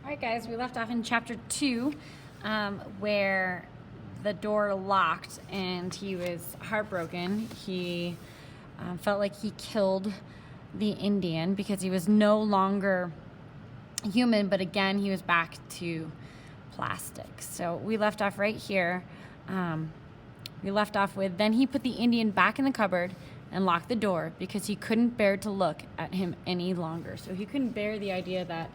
Alright guys, we left off in chapter 2 where the door locked and he was heartbroken. He felt like he killed the Indian because he was no longer human, but again he was back to plastic. So we left off right here. We left off with, then he put the Indian back in the cupboard and locked the door because he couldn't bear to look at him any longer. So he couldn't bear the idea that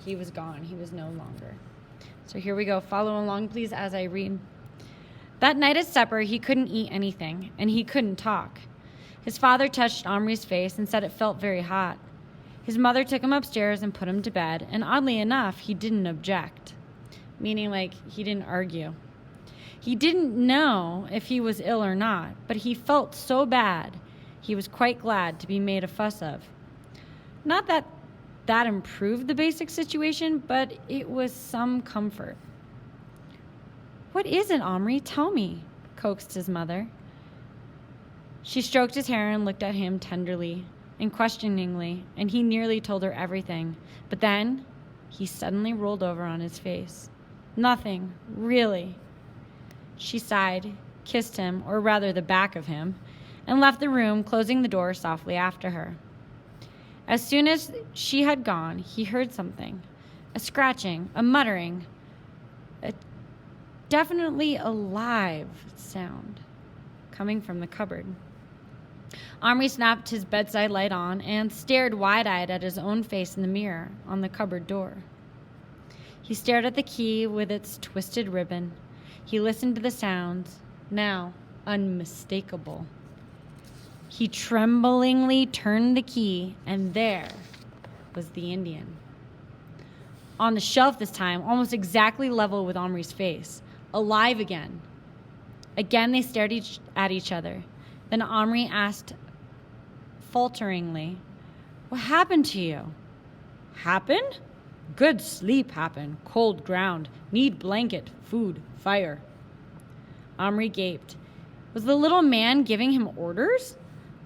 he was gone. He was no longer. So here we go. Follow along, please, as I read. That night at supper, he couldn't eat anything, and he couldn't talk. His father touched Omri's face and said it felt very hot. His mother took him upstairs and put him to bed, and oddly enough, he didn't object, meaning like he didn't argue. He didn't know if he was ill or not, but he felt so bad, he was quite glad to be made a fuss of. Not that improved the basic situation, but it was some comfort. What is it, Omri? Tell me, coaxed his mother. She stroked his hair and looked at him tenderly and questioningly, and he nearly told her everything. But then he suddenly rolled over on his face. Nothing, really. She sighed, kissed him, or rather the back of him, and left the room, closing the door softly after her. As soon as she had gone, he heard something, a scratching, a muttering, a definitely alive sound coming from the cupboard. Omri snapped his bedside light on and stared wide-eyed at his own face in the mirror on the cupboard door. He stared at the key with its twisted ribbon. He listened to the sounds, now unmistakable. He tremblingly turned the key, and there was the Indian. On the shelf this time, almost exactly level with Omri's face, alive again. Again they stared at each other. Then Omri asked falteringly, "What happened to you?" "Happened? Good sleep happened. Cold ground. Need blanket, food, fire." Omri gaped. Was the little man giving him orders?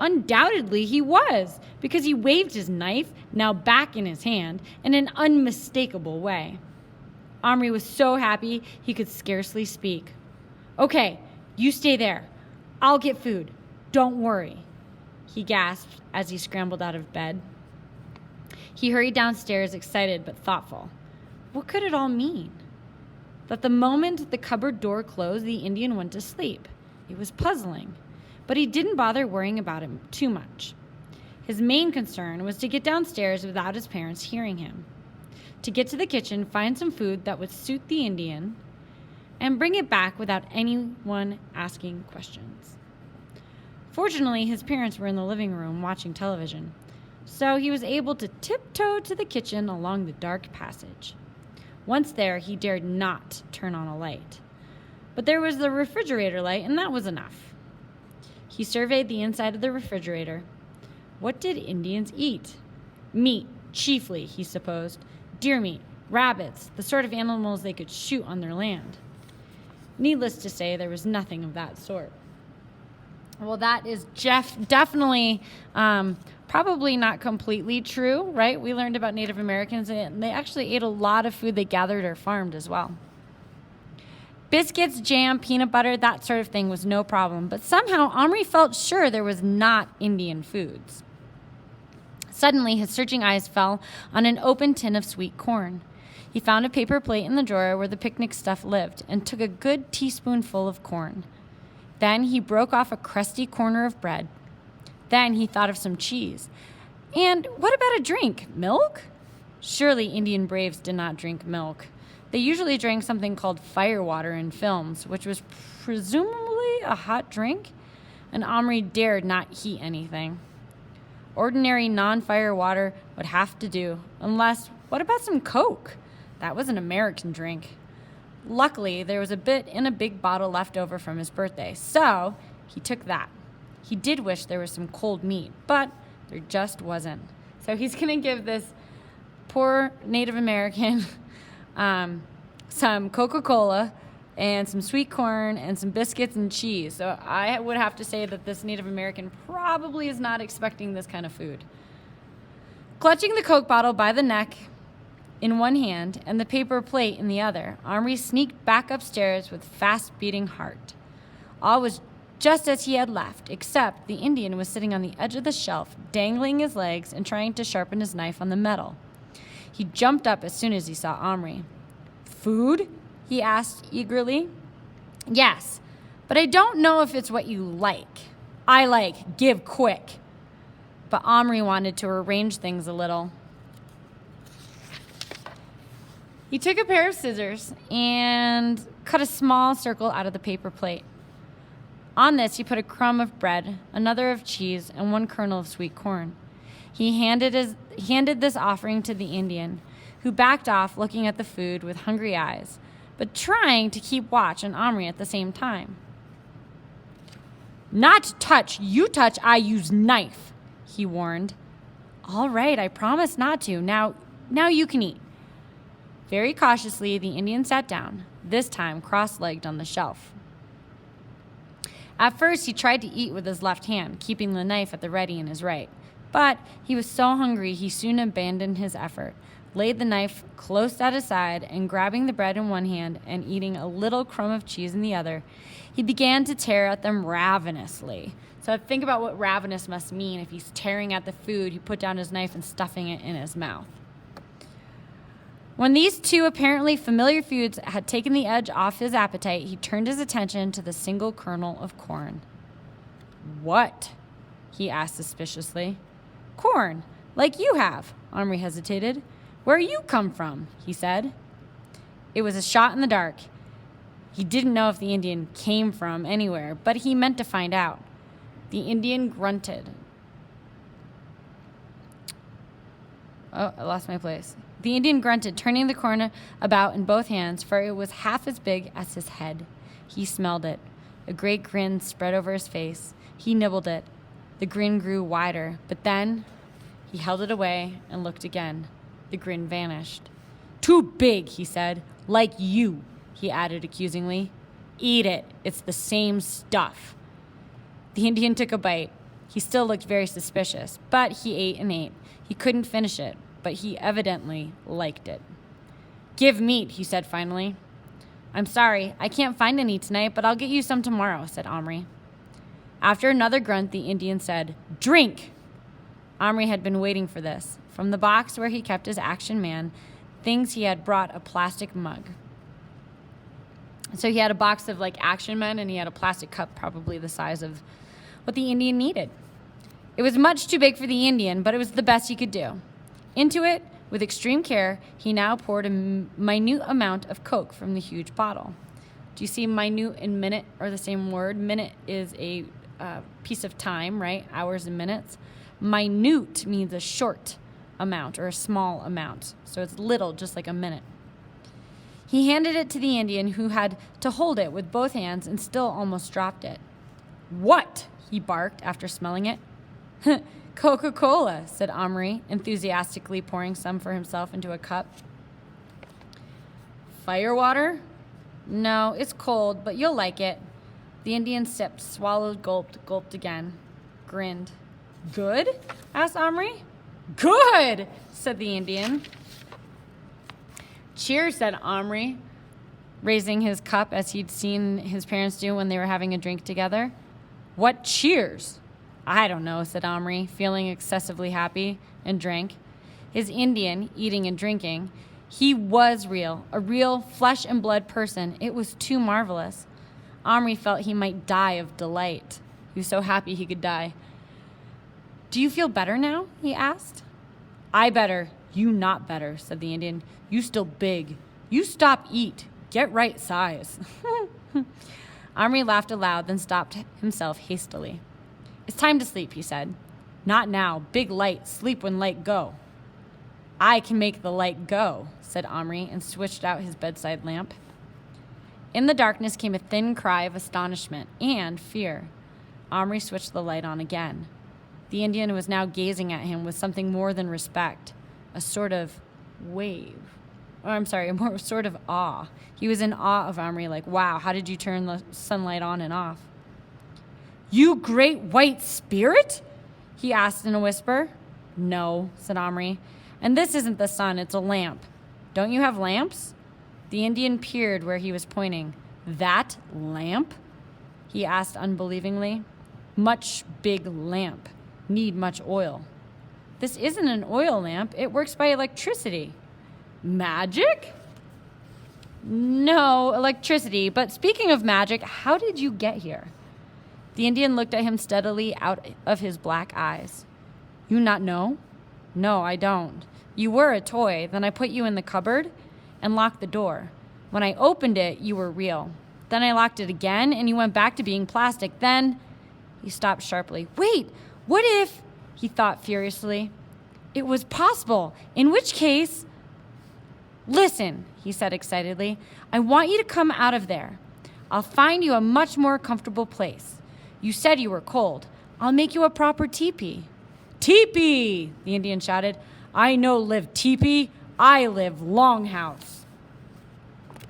Undoubtedly he was, because he waved his knife, now back in his hand, in an unmistakable way. Omri was so happy he could scarcely speak. "Okay, you stay there. I'll get food. Don't worry," he gasped as he scrambled out of bed. He hurried downstairs, excited but thoughtful. What could it all mean? That the moment the cupboard door closed, the Indian went to sleep. It was puzzling. But he didn't bother worrying about him too much. His main concern was to get downstairs without his parents hearing him, to get to the kitchen, find some food that would suit the Indian, and bring it back without anyone asking questions. Fortunately, his parents were in the living room watching television, so he was able to tiptoe to the kitchen along the dark passage. Once there, he dared not turn on a light. But there was the refrigerator light, and that was enough. He surveyed the inside of the refrigerator. What did Indians eat? Meat, chiefly, he supposed. Deer meat, rabbits, the sort of animals they could shoot on their land. Needless to say, there was nothing of that sort. Well, that is definitely probably not completely true, right? We learned about Native Americans, and they actually ate a lot of food they gathered or farmed as well. Biscuits, jam, peanut butter, that sort of thing was no problem, but somehow Omri felt sure there was not Indian foods. Suddenly, his searching eyes fell on an open tin of sweet corn. He found a paper plate in the drawer where the picnic stuff lived and took a good teaspoonful of corn. Then he broke off a crusty corner of bread. Then he thought of some cheese. And what about a drink? Milk? Surely Indian braves did not drink milk. They usually drank something called firewater in films, which was presumably a hot drink, and Omri dared not heat anything. Ordinary non-fire water would have to do, unless, what about some Coke? That was an American drink. Luckily, there was a bit in a big bottle left over from his birthday, so he took that. He did wish there was some cold meat, but there just wasn't. So he's going to give this poor Native American some Coca-Cola and some sweet corn and some biscuits and cheese. So I would have to say that this Native American probably is not expecting this kind of food. Clutching the Coke bottle by the neck, in one hand and the paper plate in the other, Omri sneaked back upstairs with fast-beating heart. All was just as he had left, except the Indian was sitting on the edge of the shelf, dangling his legs and trying to sharpen his knife on the metal. He jumped up as soon as he saw Omri. "Food?" he asked eagerly. "Yes, but I don't know if it's what you like." "I like, give quick." But Omri wanted to arrange things a little. He took a pair of scissors and cut a small circle out of the paper plate. On this, he put a crumb of bread, another of cheese, and one kernel of sweet corn. He handed this offering to the Indian, who backed off looking at the food with hungry eyes, but trying to keep watch on Omri at the same time. "Not touch. You touch, I use knife," he warned. "All right, I promise not to. Now you can eat." Very cautiously, the Indian sat down, this time cross-legged on the shelf. At first, he tried to eat with his left hand, keeping the knife at the ready in his right. But he was so hungry, he soon abandoned his effort, laid the knife close at his side, and grabbing the bread in one hand and eating a little crumb of cheese in the other, he began to tear at them ravenously. So think about what ravenous must mean if he's tearing at the food. He put down his knife and stuffing it in his mouth. When these two apparently familiar foods had taken the edge off his appetite, he turned his attention to the single kernel of corn. "What?" he asked suspiciously. "Corn, like you have." Omri hesitated. "Where you come from?" he said. It was a shot in the dark. He didn't know if the Indian came from anywhere, but he meant to find out. The Indian grunted. Oh, I lost my place. The Indian grunted, turning the corn about in both hands, for it was half as big as his head. He smelled it. A great grin spread over his face. He nibbled it. The grin grew wider, but then he held it away and looked again. The grin vanished. "Too big," he said. "Like you," he added accusingly. "Eat it. It's the same stuff." The Indian took a bite. He still looked very suspicious, but he ate and ate. He couldn't finish it, but he evidently liked it. "Give meat," he said finally. "I'm sorry, I can't find any tonight, but I'll get you some tomorrow," said Omri. After another grunt, the Indian said, "Drink!" Omri had been waiting for this. From the box where he kept his Action Man things, he had brought a plastic mug. So he had a box of Action Men, and he had a plastic cup probably the size of what the Indian needed. It was much too big for the Indian, but it was the best he could do. Into it, with extreme care, he now poured a minute amount of Coke from the huge bottle. Do you see minute and minute are the same word? Minute is a piece of time, right? Hours and minutes. Minute means a short amount or a small amount. So it's little, just like a minute. He handed it to the Indian, who had to hold it with both hands and still almost dropped it. "What?" he barked after smelling it. "Coca-Cola," said Omri, enthusiastically pouring some for himself into a cup. "Firewater?" "No, it's cold, but you'll like it." The Indian sipped, swallowed, gulped again, grinned. "Good?" asked Omri. "Good," said the Indian. "Cheers," said Omri, raising his cup as he'd seen his parents do when they were having a drink together. "What cheers?" "I don't know," said Omri, feeling excessively happy, and drank. His Indian, eating and drinking, he was real, a real flesh and blood person. It was too marvelous. Omri felt he might die of delight. He was so happy he could die. "Do you feel better now?" he asked. "I better, you not better," said the Indian. "You still big. You stop eat. Get right size." Omri laughed aloud, then stopped himself hastily. "It's time to sleep," he said. "Not now. Big light. Sleep when light go." "I can make the light go," said Omri, and switched out his bedside lamp. In the darkness came a thin cry of astonishment and fear. Omri switched the light on again. The Indian was now gazing at him with something more than respect, a sort of more sort of awe. He was in awe of Omri, like, wow, how did you turn the sunlight on and off? "You great white spirit?" he asked in a whisper. "No," said Omri, "and this isn't the sun, it's a lamp." Don't you have lamps? The Indian peered where he was pointing. That lamp? He asked unbelievingly. Much big lamp. Need much oil. This isn't an oil lamp. It works by electricity. Magic? No, electricity. But speaking of magic, how did you get here? The Indian looked at him steadily out of his black eyes. You not know? No, I don't. You were a toy. Then I put you in the cupboard and locked the door. When I opened it, you were real. Then I locked it again and you went back to being plastic. Then he stopped sharply. Wait, what if, he thought furiously, it was possible? In which case, listen, he said excitedly, I want you to come out of there. I'll find you a much more comfortable place. You said you were cold. I'll make you a proper teepee. Teepee, the Indian shouted. I no live teepee. I live longhouse.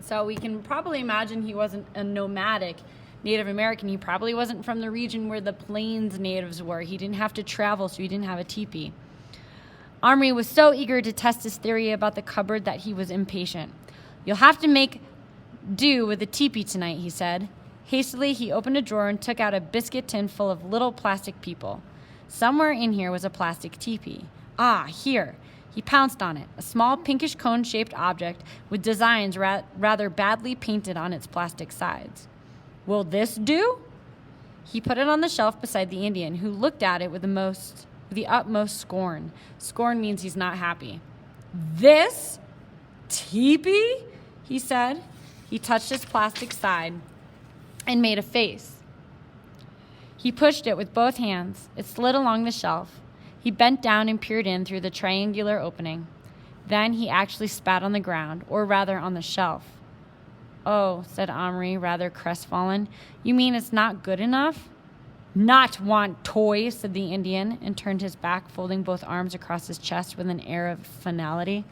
So we can probably imagine he wasn't a nomadic Native American. He probably wasn't from the region where the Plains natives were. He didn't have to travel, so he didn't have a teepee. Omri was so eager to test his theory about the cupboard that he was impatient. You'll have to make do with the teepee tonight, he said. Hastily, he opened a drawer and took out a biscuit tin full of little plastic people. Somewhere in here was a plastic teepee. Ah, here. He pounced on it, a small pinkish cone-shaped object with designs rather badly painted on its plastic sides. Will this do? He put it on the shelf beside the Indian, who looked at it with the utmost scorn. Scorn means he's not happy. This? Teepee? He said. He touched its plastic side and made a face. He pushed it with both hands. It slid along the shelf. He bent down and peered in through the triangular opening. Then he actually spat on the ground, or rather on the shelf. Oh, said Omri, rather crestfallen. You mean it's not good enough? Not want toy, said the Indian, and turned his back, folding both arms across his chest with an air of finality.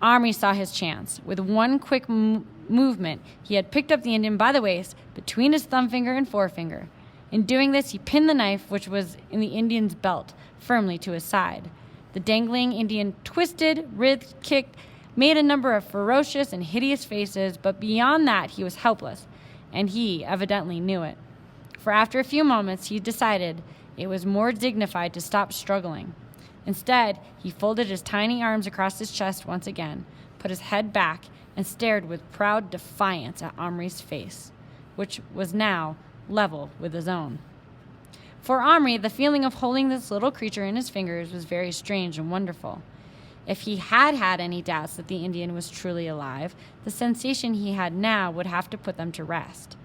Omri saw his chance. With one quick movement, he had picked up the Indian by the waist, between his thumb finger and forefinger. In doing this, he pinned the knife, which was in the Indian's belt, firmly to his side. The dangling Indian twisted, writhed, kicked, made a number of ferocious and hideous faces, but beyond that, he was helpless, and he evidently knew it. For after a few moments, he decided it was more dignified to stop struggling. Instead, he folded his tiny arms across his chest once again, put his head back, and stared with proud defiance at Omri's face, which was now level with his own. For Omri, the feeling of holding this little creature in his fingers was very strange and wonderful. If he had had any doubts that the Indian was truly alive, the sensation he had now would have to put them to rest.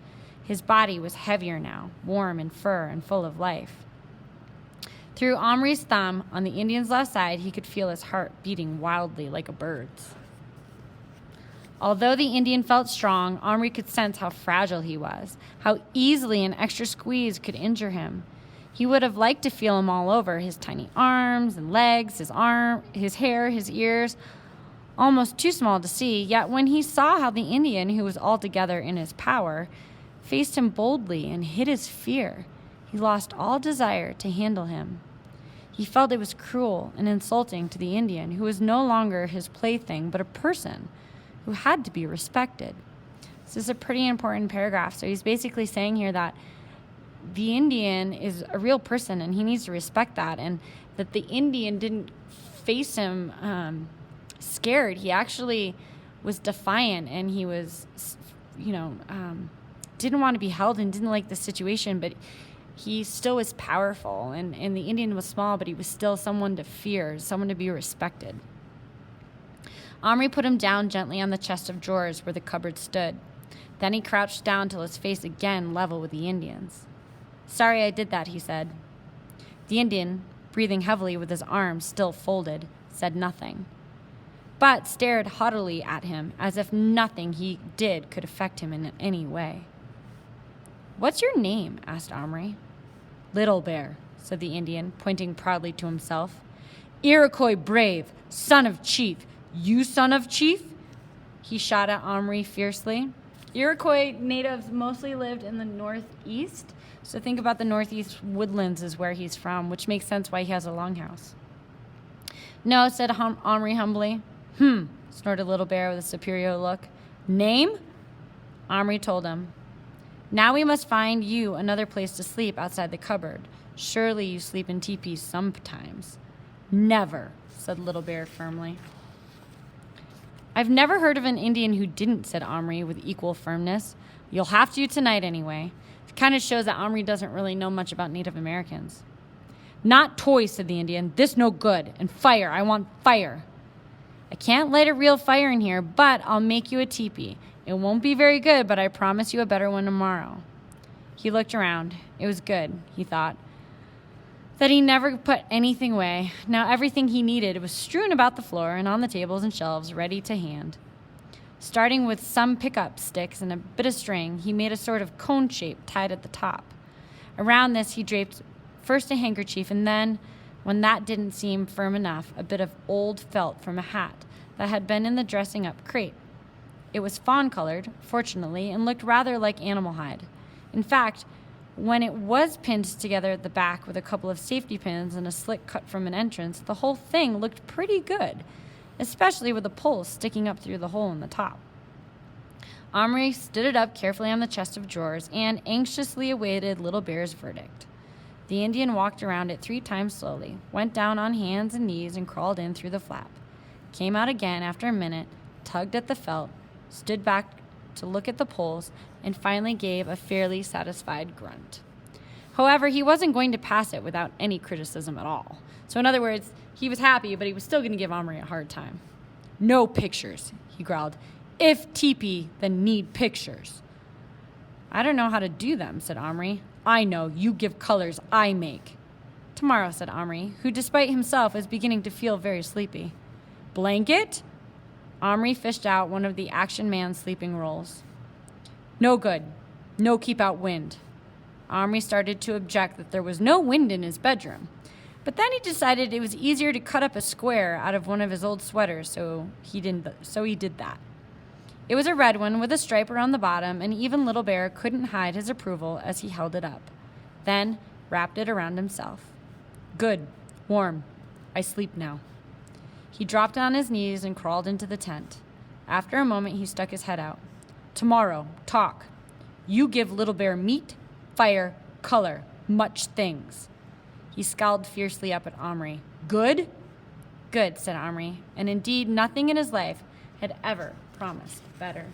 His body was heavier now, warm in fur and full of life. Through Omri's thumb on the Indian's left side, he could feel his heart beating wildly like a bird's. Although the Indian felt strong, Omri could sense how fragile he was, how easily an extra squeeze could injure him. He would have liked to feel him all over, his tiny arms and legs, his hair, his ears, almost too small to see. Yet when he saw how the Indian, who was altogether in his power, faced him boldly and hid his fear, he lost all desire to handle him. He felt it was cruel and insulting to the Indian, who was no longer his plaything, but a person who had to be respected. This is a pretty important paragraph. So he's basically saying here that the Indian is a real person and he needs to respect that, and that the Indian didn't face him scared. He actually was defiant, and he was, didn't want to be held and didn't like the situation, but he still was powerful. And the Indian was small, but he was still someone to fear, someone to be respected. Omri put him down gently on the chest of drawers where the cupboard stood. Then he crouched down till his face again level with the Indian's. Sorry I did that, he said. The Indian, breathing heavily with his arms still folded, said nothing, but stared haughtily at him as if nothing he did could affect him in any way. What's your name? Asked Omri. Little Bear, said the Indian, pointing proudly to himself. Iroquois brave, son of chief. You son of chief? He shot at Omri fiercely. Iroquois natives mostly lived in the northeast, so think about the northeast woodlands is where he's from, which makes sense why he has a longhouse. No, said Omri humbly. snorted Little Bear with a superior look. Name? Omri told him. Now we must find you another place to sleep outside the cupboard. Surely you sleep in teepees sometimes. Never, said Little Bear firmly. I've never heard of an Indian who didn't, said Omri with equal firmness. You'll have to tonight anyway. It kind of shows that Omri doesn't really know much about Native Americans. Not toys, said the Indian. This no good. And fire. I want fire. I can't light a real fire in here, but I'll make you a teepee. It won't be very good, but I promise you a better one tomorrow. He looked around. It was good, he thought, that he never put anything away. Now everything he needed was strewn about the floor and on the tables and shelves, ready to hand. Starting with some pickup sticks and a bit of string, he made a sort of cone shape tied at the top. Around this, he draped first a handkerchief and then, when that didn't seem firm enough, a bit of old felt from a hat that had been in the dressing-up crate. It was fawn-colored, fortunately, and looked rather like animal hide. In fact, when it was pinned together at the back with a couple of safety pins and a slit cut from an entrance, the whole thing looked pretty good, especially with the poles sticking up through the hole in the top. Omri stood it up carefully on the chest of drawers and anxiously awaited Little Bear's verdict. The Indian walked around it 3 times slowly, went down on hands and knees and crawled in through the flap, came out again after a minute, tugged at the felt, stood back to look at the poles, and finally gave a fairly satisfied grunt. However, he wasn't going to pass it without any criticism at all. So in other words, he was happy, but he was still going to give Omri a hard time. No pictures, he growled. If teepee, then need pictures. I don't know how to do them, said Omri. I know, you give colors, I make. Tomorrow, said Omri, who despite himself was beginning to feel very sleepy. Blanket? Omri fished out one of the Action Man's sleeping rolls. No good. No keep out wind. Omri started to object that there was no wind in his bedroom. But then he decided it was easier to cut up a square out of one of his old sweaters, so he did that. It was a red one with a stripe around the bottom, and even Little Bear couldn't hide his approval as he held it up, then wrapped it around himself. Good. Warm. I sleep now. He dropped on his knees and crawled into the tent. After a moment, he stuck his head out. Tomorrow, talk. You give Little Bear meat, fire, color, much things. He scowled fiercely up at Omri. Good? Good, said Omri, and indeed nothing in his life had ever promised better.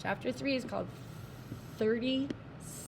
Chapter 3 is called 30